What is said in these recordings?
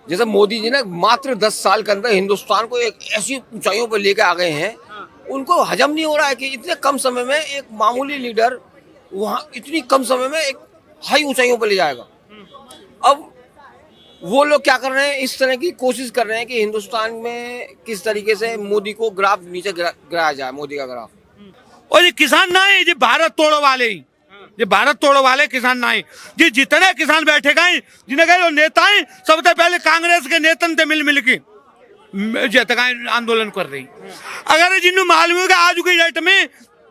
जैसे मोदी जी ने मात्र 10 साल के अंदर हिंदुस्तान को एक ऐसी ऊंचाइयों पर लेके आ गए हैं, उनको हजम नहीं हो रहा है कि इतने कम समय में एक मामूली लीडर वहां इतनी कम समय में एक हाई ऊंचाइयों पर ले जाएगा। अब वो लोग क्या कर रहे हैं, इस तरह की कोशिश कर रहे हैं कि हिंदुस्तान में किस तरीके से मोदी को ग्राफ नीचे गिराया जाए, मोदी का ग्राफ। और ये किसान ना है, ये भारत तोड़ो वाले ही, ये भारत तोड़ो वाले किसान ना है। जी जितने किसान बैठे गए, जिन्हें कहे नेता है, सबसे पहले कांग्रेस के नेतन थे मिल के आंदोलन कर रही। अगर जिन्होंने मालूम है कि आज की डेट में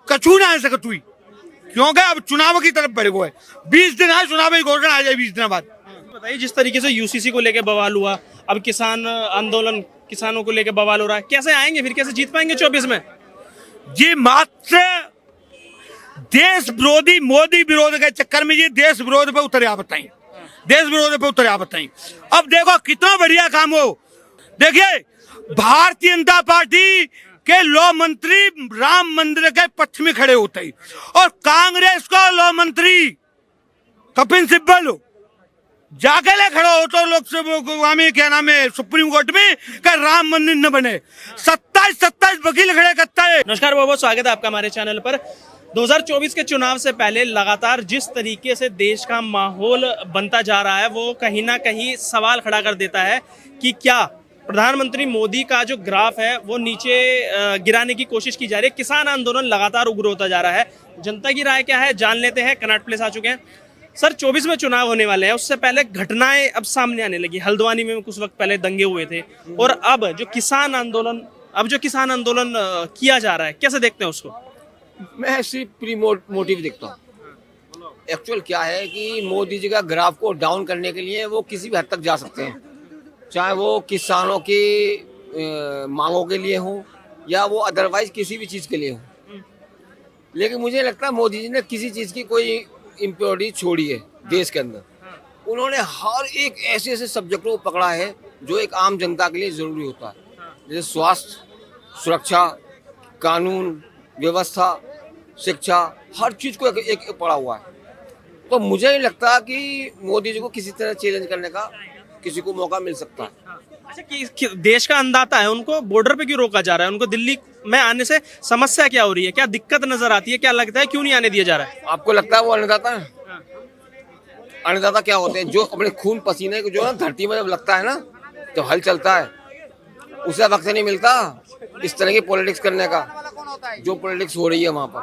कछू ना आ सकती, क्योंकि अब चुनाव की तरफ बढ़ गए। 20 दिन आज चुनाव की घोषणा आ जाए, 20 दिन बाद। बताइए, जिस तरीके से यूसीसी को लेकर बवाल हुआ, अब किसान आंदोलन, किसानों को लेकर बवाल हो रहा है, कैसे आएंगे फिर, कैसे जीत पाएंगे 24 में? जी मात्र देश विरोधी, मोदी विरोध के चक्कर में ये देश विरोध पे उतरे आप बताइए, देश विरोध पे उतरे आप बताइए। अब देखो कितना बढ़िया काम हो। देखिए, भारतीय जनता पार्टी के लॉ मंत्री राम मंदिर के पक्ष में खड़े होते हैं, और कांग्रेस का लॉ मंत्री कपिल सिब्बल जाके ले खड़ा हो तो लोकसभा में क्या नाम है, सुप्रीम कोर्ट में कि राम मंदिर न बने। 27 वकील खड़े करता है। नमस्कार, बहुत बहुत स्वागत है आपका हमारे चैनल पर। 2024 के चुनाव से पहले लगातार जिस तरीके से देश का माहौल बनता जा रहा है, वो कहीं ना कहीं सवाल खड़ा कर देता है कि क्या प्रधानमंत्री मोदी का जो ग्राफ है वो नीचे गिराने की कोशिश की जा रही है। किसान आंदोलन लगातार उग्र होता जा रहा है। जनता की राय क्या है, जान लेते हैं। कनॉट प्लेस आ चुके हैं सर। 24 में चुनाव होने वाले हैं, उससे पहले घटनाएं अब सामने आने लगी। हल्द्वानी में कुछ वक्त पहले दंगे हुए थे, और अब जो किसान आंदोलन किया जा रहा है, कैसे देखते हैं उसको? मैं सिर्फ प्री मोटिव देखता हूँ। एक्चुअल क्या है कि मोदी जी का ग्राफ को डाउन करने के लिए वो किसी भी हद तक जा सकते हैं, चाहे वो किसानों की मांगों के लिए हो या वो अदरवाइज किसी भी चीज़ के लिए हो। लेकिन मुझे लगता है मोदी जी ने किसी चीज़ की कोई इम्प्योरिटी छोड़ी है देश के अंदर। उन्होंने हर एक ऐसे ऐसे सब्जेक्टों को पकड़ा है जो एक आम जनता के लिए ज़रूरी होता है, जैसे स्वास्थ्य, सुरक्षा, कानून व्यवस्था, शिक्षा, हर चीज़ को एक पड़ा हुआ है। तो मुझे नहीं लगता कि मोदी जी को किसी तरह चैलेंज करने का किसी को मौका मिल सकता है। अच्छा, कि देश का अंदाता है, उनको बॉर्डर पे क्यों रोका जा रहा है? उनको दिल्ली में आने से समस्या क्या हो रही है? क्या दिक्कत नजर आती है? क्या लगता है क्यों नहीं आने दिया जा रहा है? आपको लगता है वो अन्नदाता है? अन्नदाता क्या होते हैं? जो अपने खून पसीने को जो ना धरती में जब लगता है ना, तो हल चलता है, उसे वक्त नहीं मिलता इस तरह की पॉलिटिक्स करने का। जो पॉलिटिक्स हो रही है वहाँ पर,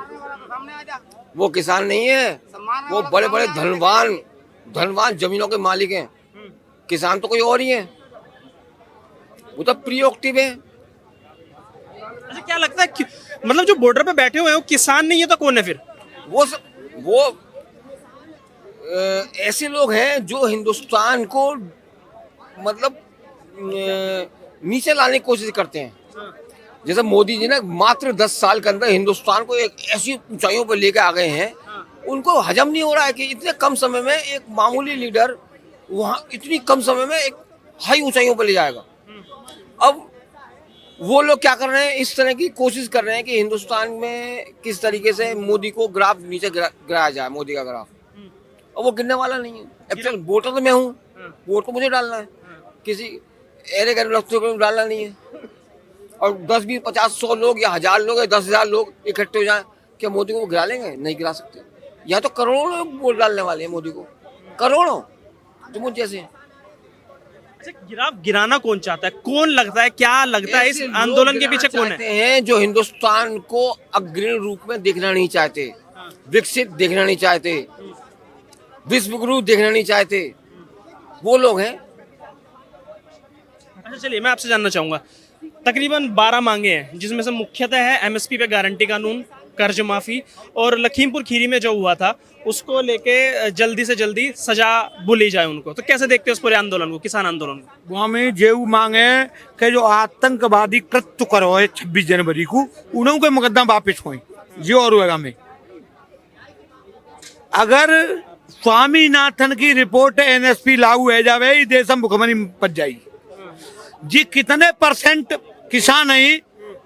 वो किसान नहीं है, वो बड़े बड़े धनवान जमीनों के मालिक हैं। किसान तो कोई और ही है, वो तो प्रियोक्टिव है। अच्छा, क्या लगता है मतलब जो बॉर्डर पे बैठे हुए हैं वो किसान नहीं है तो कौन है फिर? वो ऐसे लोग हैं जो हिंदुस्तान को मतलब नीचे लाने की कोशिश करते हैं। जैसे मोदी जी ने मात्र 10 साल के अंदर हिंदुस्तान को एक ऐसी ऊंचाइयों पर लेके आ गए हैं, उनको हजम नहीं हो रहा है कि इतने कम समय में एक मामूली लीडर वहां इतनी कम समय में एक हाई ऊंचाइयों पर ले जाएगा। अब वो लोग क्या कर रहे हैं, इस तरह की कोशिश कर रहे हैं कि हिंदुस्तान में किस तरीके से मोदी को ग्राफ नीचे गिराया जाए, मोदी का ग्राफ। और वो गिरने वाला नहीं है। एक्चुअल वोटर तो मैं हूँ, वोट तो मुझे डालना है, किसी अरे गरीब लोग को डालना नहीं है। और 10, 20, 50, 100 लोग या 1000 लोग या 10,000 लोग इकट्ठे हो जाएं, क्या मोदी को गिरा लेंगे? नहीं गिरा सकते। यहाँ तो करोड़ों लोग वोट डालने वाले हैं मोदी को, करोड़ों, जो मुझ जैसे हैं। अच्छा, गिराना कौन चाहता है? कौन लगता है, क्या लगता है इस आंदोलन के पीछे कौन है? जो हिंदुस्तान को अग्रणी रूप में देखना नहीं चाहते, विकसित देखना नहीं चाहते, विश्व गुरु देखना नहीं चाहते, वो लोग हैं। अच्छा, चलिए मैं आपसे जानना चाहूंगा, तकरीबन 12 मांगे हैं, जिसमें से मुख्यतः है एमएसपी पे गारंटी कानून, कर्ज माफी, और लखीमपुर खीरी में जो हुआ था उसको लेके जल्दी से जल्दी सजा बुली जाए उनको। तो कैसे देखते हो इस पूरे आंदोलन को, किसान आंदोलन को? वहाँ में जेऊ मांगे कि जो आतंकवादी कृत्य करो है 26 जनवरी को, उन्हों के मुकदमा वापिस हुए जी। और में अगर स्वामीनाथन की रिपोर्ट एनएसपी लागू है जावे, देश में भुखमरी पच जाएगी जी। कितने % किसान है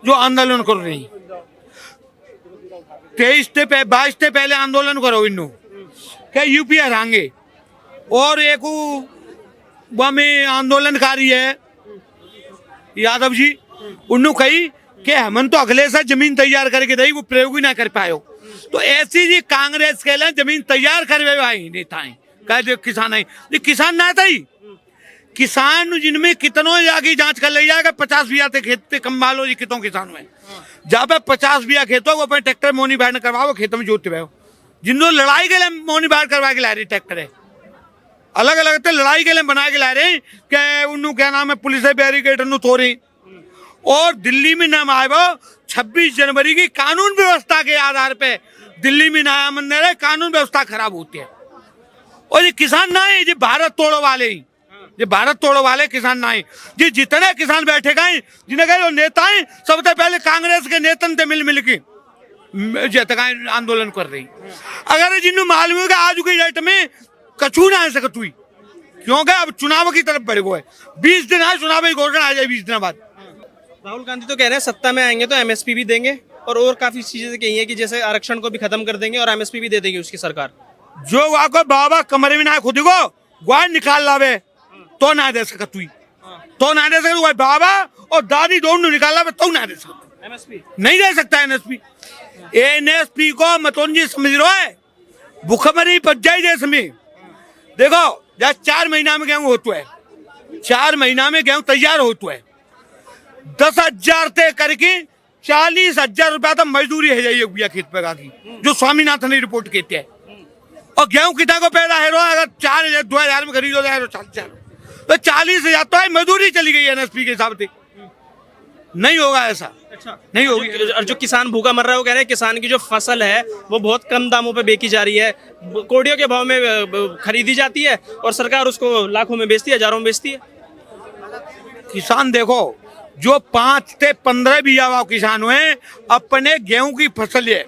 जो आंदोलन कर रहे हैं? 22 से पहले आंदोलन करो इन्हों क्या यूपी हराएंगे। और एक वह में आंदोलनकारी है यादव जी, उन्होंने कही कि हमन तो अगले से जमीन तैयार करके दई, वो प्रयोग ही ना कर पायो। तो ऐसी जी कांग्रेस के लिए जमीन तैयार करवे भाई नेताएं कह दे किसान है, ये किसान ना था ही किसान जिनमें कितनों जाके जांच कर ले जाएगा 50 बीघा ते खेत ते कम मालो जी कितों किसान हुए जहाँ पे 50 बीघा खेत हो वो अपने ट्रैक्टर मोनी बाहर करवाओ खेत में जोतते हुए जिनको लड़ाई के लिए मोनी बाहर करवा के ला रही ट्रैक्टर है अलग अलग तो लड़ाई के लिए बना के ला रहे कि उन्होंने क्या नाम है पुलिस बैरिकेड तोड़े और दिल्ली में नाम आए वो 26 जनवरी की कानून व्यवस्था के आधार पे दिल्ली में नया मंदिर है कानून व्यवस्था खराब होती है और ये किसान ना है ये भारत तोड़ो वाले ही ये भारत तोड़ो वाले किसान ना है जी जितने किसान बैठे गए जिन्हें कहे नेता है सबसे पहले कांग्रेस के नेतन से मिल के आंदोलन कर रही अगर जिन्होंने मालूम है आज की डेट में कछू ना आ सकती क्योंकि अब चुनाव की तरफ बढ़ गए 20 दिन आज चुनाव की घोषणा आ जाए 20 दिन बाद। राहुल गांधी तो कह रहे हैं सत्ता में आएंगे तो एमएसपी भी देंगे और काफी चीजें कही है कि जैसे आरक्षण को भी खत्म कर देंगे और एमएसपी भी दे देगी उसकी सरकार। जो वहां को बाबा कमरे में ना खुद को ग्वार निकाल लावे तो ना दे सकत तू तो ना दे सकत बाबा और दादी दोनों निकाल लावे तो ना दे सकता एमएसपी नहीं दे सकता एनएसपी को मतों जी समझ लो है भूखमरी पच जाए देश में देखो जब 4 महीना में गेहूं होता है 4 महीना में गेहूं तैयार होता है 10,000 तय करके 40,000 रुपया तो मजदूरी है जाइए भैया खेत पे की जो स्वामीनाथन ने रिपोर्ट कहते हैं और गेहूं कितना को पैदा है अगर 4,000 2,000 में खरीदो जाए तो 40,000 तो 40,000 तो है मजदूरी चली गई एनएसपी के हिसाब से नहीं होगा ऐसा। अच्छा नहीं होगी और जो किसान भूखा मर रहा है वो कह रहे हैं किसान की जो फसल है वो बहुत कम दामों पे बेची जा रही है कोड़ियों के भाव में खरीदी जाती है और सरकार उसको लाखों में बेचती है हजारों में बेचती है। किसान देखो जो 5 से 15 बीघा वाले किसान हुए अपने गेहूं की फसल है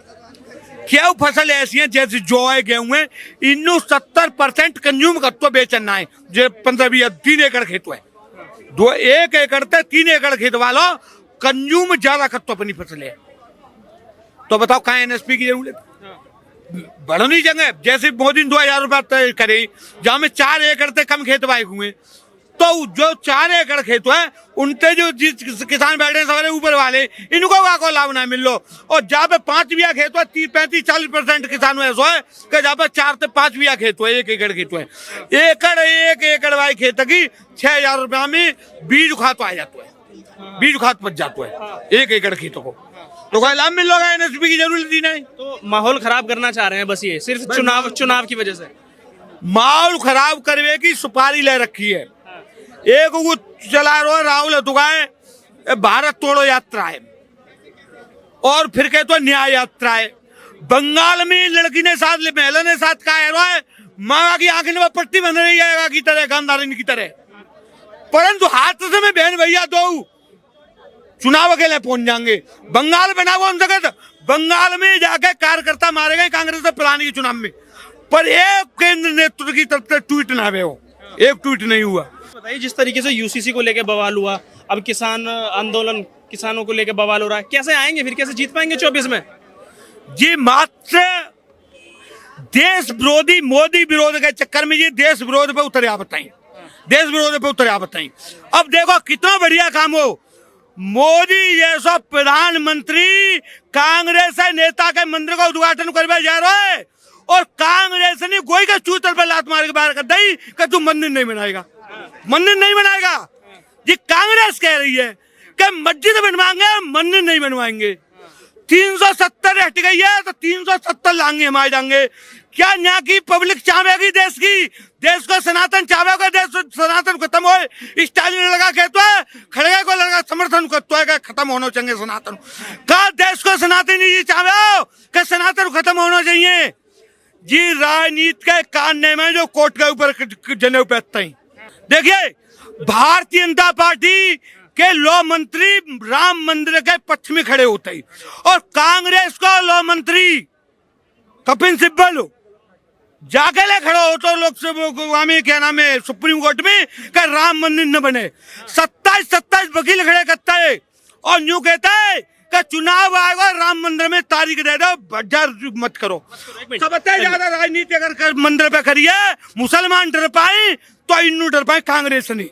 क्या फसल ऐसी है जैसे जो है गेहूं है इन्हों 70% कंज्यूम कर तो बेचना है जो 15 बीघा 3 एकड़ खेत है 1 एकड़ से 3 एकड़ खेत वालों कंज्यूम ज्यादा कर तो अपनी फसल है तो बताओ कहाँ एनएसपी की जरूरत बढ़नी जगह जैसे मोदी 2,000 रुपया तय करे जहाँ में 4 एकड़ से कम खेत वाए हुए तो जो 4 एकड़ खेत है उनसे जो जिस किसान बैठे सवारे ऊपर वाले इनको को लाभ ना मिल लो और जहाँ पे 5 बीघा खेत है 35-40% किसान ऐसा है कि जहाँ पे 4 से 5 बीघा खेत है 1 एकड़ खेत है 1 एकड़ वाले खेत की 6,000 रुपया में बीज खाद आ जाता है बीज खाद पच जाता है 1 एकड़ खेतों को तो कोई लाभ मिल रहा एनएसपी की जरूरत ही नहीं। तो माहौल खराब करना चाह रहे हैं बस ये सिर्फ चुनाव की वजह से माहौल खराब करवे की सुपारी ले रखी है एक वो चला रो राहुल दुगाए भारत तोड़ो यात्रा है और फिर कहे तो न्याय यात्रा है बंगाल में लड़की ने साथ महिला ने साथ कहा है माँ की आंखें में पट्टी बन रही है की तरह खानदानी की तरह परंतु हाथ से में बहन भैया दो चुनाव के लिए पहुंच जाएंगे बंगाल बना हुआ उन जगह बंगाल में जाके कार्यकर्ता मारे गए कांग्रेस से पिलाने के चुनाव में पर एक केंद्र नेतृत्व की तरफ से ट्वीट ना हुए एक ट्वीट नहीं हुआ। बताइए जिस तरीके से यूसीसी को लेकर बवाल हुआ अब किसान आंदोलन किसानों को लेकर बवाल हो रहा है कैसे आएंगे फिर कैसे जीत पाएंगे 24 में जी मात्र देश विरोधी मोदी विरोध के चक्कर में जी देश विरोध पे उतरे आप बताइए देश विरोध पे उतरे आप बताइए अब देखो कितना बढ़िया काम हो मोदी जैसा प्रधानमंत्री कांग्रेस नेता के मंदिर का उद्घाटन करने जा रहा है और कांग्रेस ने कोई का चूतर पर लात मार के बाहर कर दी कि तू मंदिर नहीं बनाएगा ये कांग्रेस कह रही है कि मस्जिद बनवाएंगे मंदिर नहीं बनवाएंगे 370 हट गई है तो 370 लाएंगे हम आ जाएंगे क्या यहाँ की पब्लिक चाहेगी देश को सनातन चाहेगा देश सनातन खत्म हो स्टालिन लगा कहता है खड़गे को लगा समर्थन करता है खत्म होना चाहिए सनातन का देश को सनातनी जी चाहे कि सनातन खत्म होना चाहिए जी राजनीति के कानने में जो कोर्ट के ऊपर जने पे देखिए भारतीय जनता पार्टी के लॉ मंत्री राम मंदिर के पक्ष में खड़े होते ही और कांग्रेस का लॉ मंत्री कपिल सिब्बल जाके ले खड़े हो तो लोकसभा में क्या नाम है सुप्रीम कोर्ट में कि राम मंदिर न बने 27 वकील खड़े करता है और यूं कहता है कि चुनाव आएगा राम मंदिर में तारीख दे दो, बजार मत करो। एक मिनट। सबसे ज्यादा राजनीति अगर मंदिर पे करिए मुसलमान डर पाए तो इन्नू डर पाए कांग्रेस नहीं।